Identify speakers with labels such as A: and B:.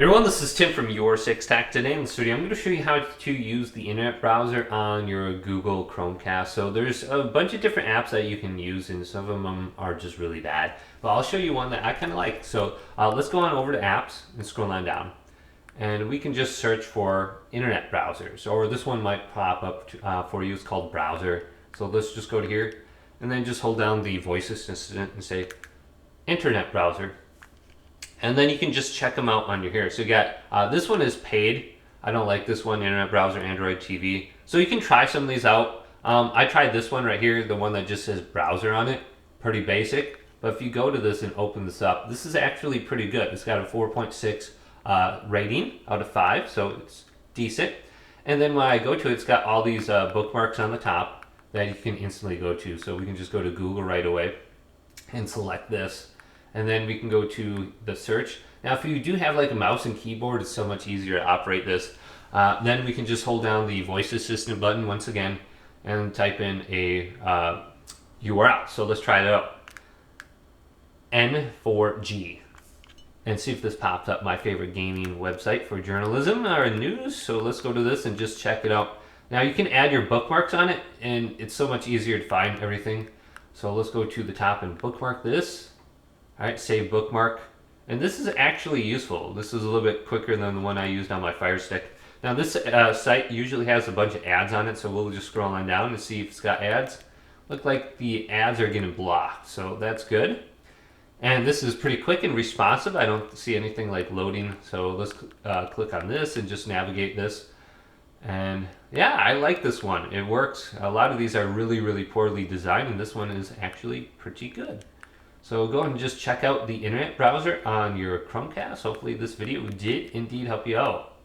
A: Everyone, this is Tim from Your Six Tech. Today in this video, I'm going to show you how to use the internet browser on your Google Chromecast. So there's a bunch of different apps that you can use, and some of them are just really bad. But I'll show you one that I kind of like. So let's go on over to apps and scroll on down. And we can just search for internet browsers, or this one might pop up for you. It's called Browser. So let's just go to here, and then just hold down the voice assistant and say internet browser. And then you can just check them out under here. So you got, this one is paid. I don't like this one, internet browser, Android TV. So you can try some of these out. I tried this one right here, the one that just says browser on it. Pretty basic. But if you go to this and open this up, this is actually pretty good. It's got a 4.6 rating out of 5, so it's decent. And then when I go to it, it's got all these bookmarks on the top that you can instantly go to. So we can just go to Google right away and select this. And then we can go to the search. Now, if you do have like a mouse and keyboard, it's so much easier to operate this. Then we can just hold down the voice assistant button once again and type in a URL. So let's try it out. N4G. And see if this pops up. My favorite gaming website for journalism or news. So let's go to this and just check it out. Now you can add your bookmarks on it, and it's so much easier to find everything. So let's go to the top and bookmark this. All right, save bookmark. And this is actually useful. This is a little bit quicker than the one I used on my Fire Stick. Now this site usually has a bunch of ads on it, so we'll just scroll on down and see if it's got ads. Look like the ads are getting blocked, so that's good. And this is pretty quick and responsive. I don't see anything like loading, so let's click on this and just navigate this. And yeah, I like this one. It works. A lot of these are really, really poorly designed, and this one is actually pretty good. So go ahead and just check out the internet browser on your Chromecast. Hopefully this video did indeed help you out.